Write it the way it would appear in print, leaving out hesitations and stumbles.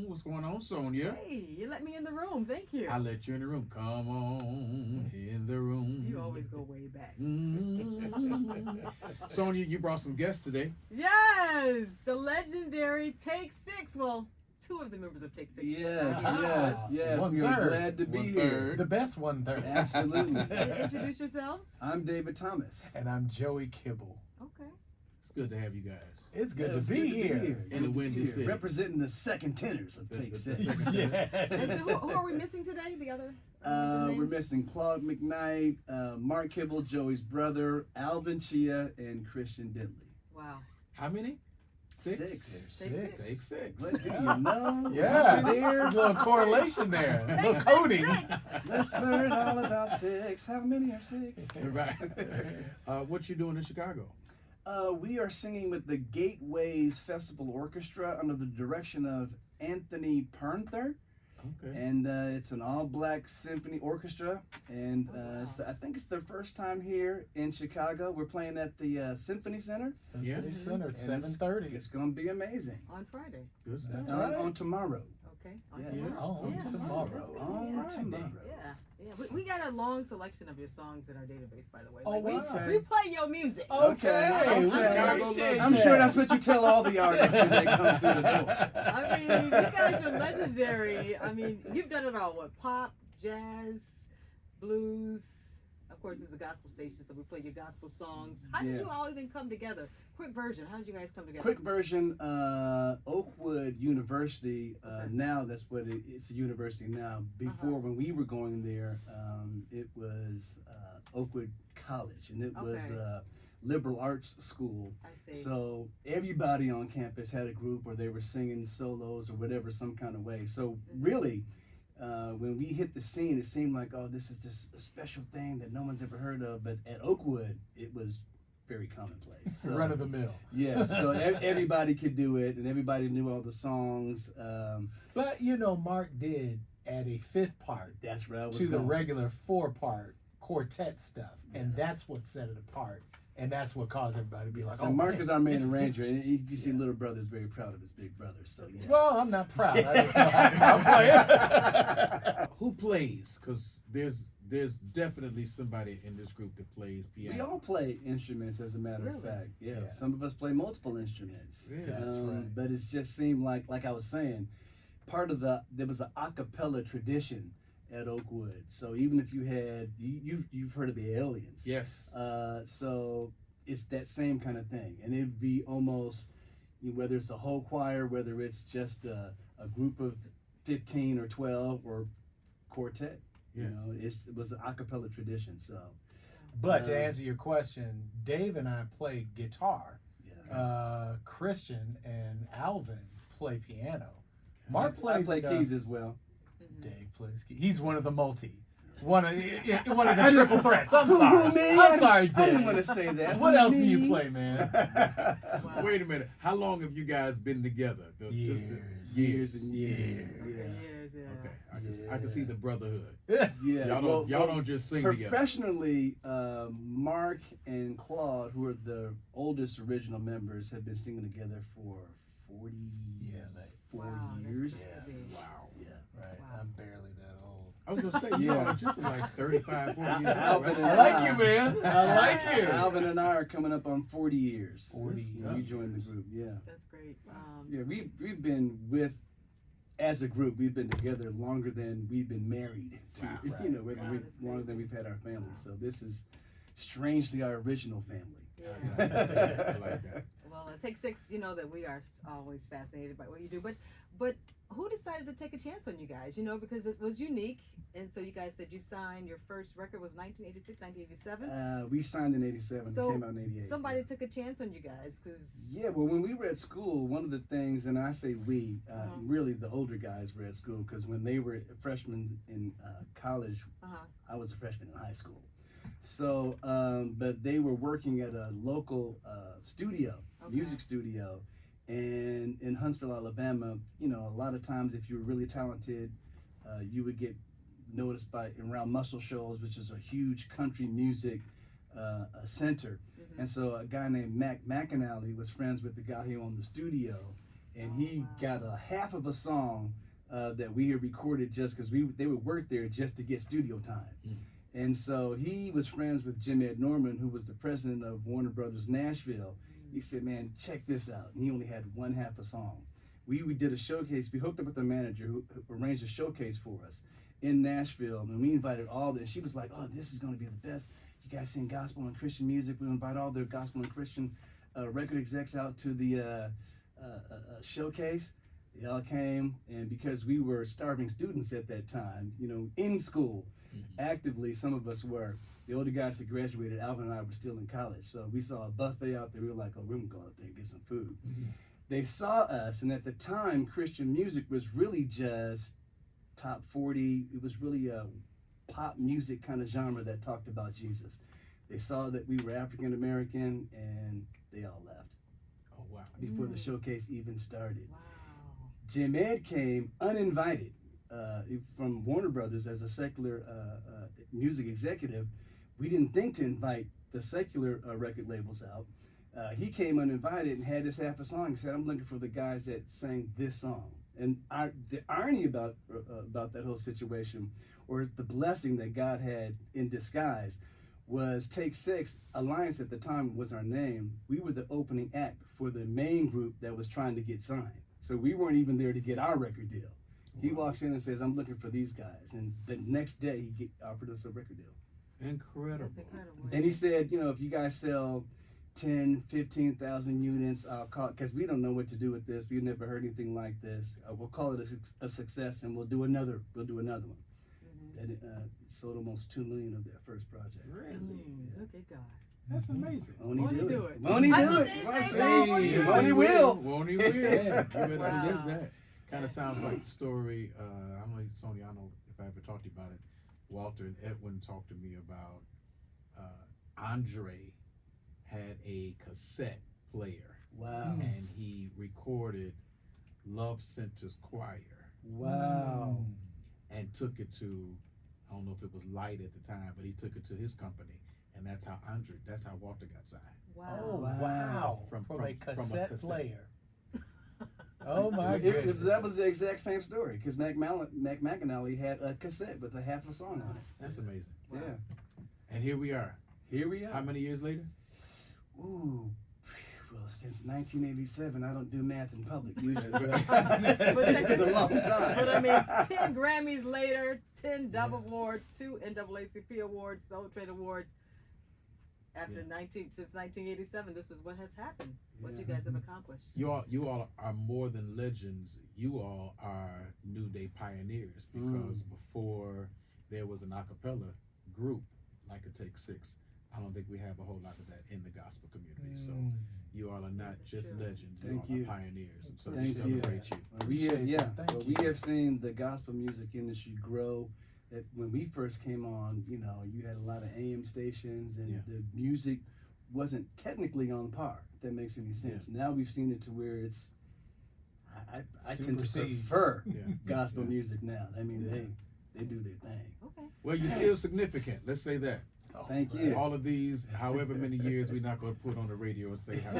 What's going on, Sonya? Hey, you let me in the room. Thank you. I let you in the room. Come on in the room. You always go way back. Sonya, you brought some guests today. Yes, the legendary Take Six. Well, two of the members of Take Six. Yes. One We are third. glad to be One here. third. The best 1/3. Absolutely. Introduce yourselves. I'm David Thomas. And I'm Joey Kibble. Okay. It's good to have you guys. It's good It's to be here. In the Good to be Windy here. City. Representing the second tenors of Take Six. And Yes. so who are we missing today? The other? We're names? missing Claude McKnight, Mark Kibble, Joey's brother, Alvin Chia, and Christian Dentley. Wow. How many? Six. Take Take six. six. What do you know? Yeah, Over there. a little correlation there, a little coding. Let's learn all about six. How many are six? Right. What you doing in Chicago? We are singing with the Gateways Festival Orchestra under the direction of Anthony Pernter. Okay. And it's an all-black symphony orchestra, and I think it's their first time here in Chicago. We're playing at the Symphony Center. Symphony Center at And 7:30. It's going to be amazing. On Friday. Good stuff. That's right. On tomorrow. Okay. On Yes. tomorrow. On Yeah. tomorrow. That's good. On Yeah. tomorrow. Yeah. We got a long selection of your songs in our database, by the way. Oh, wow. we play your music. Okay. we Okay. appreciate I'm that. sure that's what you tell all the artists when they come through the door. I mean, you guys are legendary. I mean, you've done it all. What? Pop, jazz, blues. Of course, it's a gospel station, so we play your gospel songs. How did Yeah. you all even come together? Quick version. How did you guys come together? Quick version, Oakwood University, now that's what it's a university now. Before, when we were going there, it was Oakwood College, and it was Okay. a liberal arts school. I see. So everybody on campus had a group where they were singing solos or whatever, some kind of way. So really, when we hit the scene, it seemed like, oh, this is just a special thing that no one's ever heard of. But at Oakwood, it was very commonplace. So, Run of the mill. yeah, so everybody could do it, and everybody knew all the songs. But you know, Mark did add a fifth part That's where I was to the going. regular 4-part quartet stuff, and that's what set it apart, and that's what caused everybody to be like, So "Oh, Mark man, is our main it's arranger, and you can see little brother's very proud of his big brother. So yeah. Well, I'm not proud. I just know how to play. Who plays? Because there's definitely somebody in this group that plays piano. We all play instruments, as a matter of Really? fact. Yeah. Yeah. Some of us play multiple instruments. Yeah, that's right. But it just seemed like I was saying, there was an a cappella tradition at Oakwood. So even if you had you've heard of the Aliens. Yes. So it's that same kind of thing, and it'd be almost, whether it's a whole choir, whether it's just a group of 15 or 12 or quartet. Yeah. It was an a cappella tradition. So But to answer your question, Dave and I play guitar. yeah. Christian and Alvin play piano. Mark I plays play keys as well. Dave plays keys. He's one of the one of the triple threats. I'm sorry. I'm sorry, I didn't Dave. want to say that. What else do you Me? play, man? Wow. Wait a minute. How long have you guys been together? Years and years. Years, yeah. Okay. I can see the brotherhood. Yeah. Y'all don't just sing together. Professionally, Mark and Claude, who are the oldest original members, have been singing together for 40 Wow, that's years. crazy. Wow. Yeah. Right. Wow. I'm barely that old. I was gonna say, Yeah. are just like 35, 40 years old. Alvin Right? and I like you, man. I like you. Alvin and I are coming up on 40 years. 40 when we joined the group. Yeah. That's great. Yeah, we've been as a group, we've been together longer than we've been married to, Wow, right. Wow, that's longer than crazy. we've had our family. So this is strangely our original family. Yeah. I like that. Well, it takes six. You know that we are always fascinated by what you do, but who decided to take a chance on you guys? Because it was unique, and so you guys said you signed your first record was 1986, 1987. We signed in 87, So, came out in 88. Somebody took a chance on you guys, because Yeah, well, when we were at school, one of the things, and I say we, Uh-huh. really the older guys were at school, because when they were freshmen in college, I was a freshman in high school. So, but they were working at a local studio, Okay. music studio, and in Huntsville, Alabama, a lot of times if you were really talented, you would get noticed around Muscle Shoals, which is a huge country music center. And so a guy named Mac McAnally was friends with the guy who owned the studio, and Oh, he wow. got a half of a song that we had recorded just because they would work there just to get studio time. Mm. And so he was friends with Jim Ed Norman, who was the president of Warner Brothers Nashville. He said, man, check this out. And he only had one half a song. We did a showcase. We hooked up with the manager who arranged a showcase for us in Nashville. And we invited all the, she was like, oh, this is going to be the best. You guys sing gospel and Christian music. We'll invite all their gospel and Christian record execs out to the showcase. They all came, and because we were starving students at that time, you know, in school, actively, some of us were. The older guys had graduated. Alvin and I were still in college, so we saw a buffet out there. We were like, oh, we're gonna go out there and get some food. They saw us, and at the time, Christian music was really just top 40. It was really a pop music kind of genre that talked about Jesus. They saw that we were African American, and they all left Oh wow. before the showcase even started. Wow. Jim Ed came uninvited from Warner Brothers as a secular music executive. We didn't think to invite the secular record labels out. He came uninvited and had this half a song. He said, I'm looking for the guys that sang this song. And the irony about that whole situation, or the blessing that God had in disguise, was Take Six. Alliance at the time was our name. We were the opening act for the main group that was trying to get signed. So we weren't even there to get our record deal. He walks in and says, I'm looking for these guys. And the next day, he offered us a record deal. Incredible. That's incredible. And he said, you know, if you guys sell 10, 15,000 units, I'll call it, because we don't know what to do with this. We've never heard anything like this. We'll call it a success, and we'll do another one. And it sold almost 2 million of their first project. Really? Look at God. That's amazing. Won't Won't he he do do it? it? Won't he I do was it? gonna say, Hey, God, won't he do won't it? he will? Won't he will? Yeah, you better Wow. believe that. Kind of sounds like the story. I don't know, Sonya. I don't know if I ever talked to you about it. Walter and Edwin talked to me about Andre had a cassette player, Wow. and he recorded Love Center's choir Wow. and took it to, I don't know if it was Light at the time, but he took it to his company, and that's how Walter got signed. Wow. Oh Wow. wow! From a a cassette cassette. player. Oh my That goodness! was the exact same story, because Mac McAnally had a cassette with a half a song on it. That's amazing. Wow. Yeah. And here we are. Here we are. How many years later? Ooh. Well, since 1987, I don't do math in public usually. But It's been a long time. But I mean, 10 Grammys later, 10 Dove Awards, 2 NAACP Awards, Soul Trade Awards. After since 1987, this is what has happened. What you guys have accomplished. You all are more than legends. You all are new day pioneers, because before there was an a cappella group like a Take Six, I don't think we have a whole lot of that in the gospel community. So you all are not just legends. Thank you all you. are pioneers. And so we Thank you. celebrate you. We have, Appreciate that. Thank we you. have seen the gospel music industry grow. That when we first came on, you know, you had a lot of AM stations, and the music wasn't technically on par. If that makes any sense. Now we've seen it to where it's. I tend to Supersedes. prefer Yeah. gospel music now. I mean, they do their thing. Okay. Well, you're still significant. Let's say that. Oh, Thank right. you. All of these, however many years, we're not going to put on the radio and say how.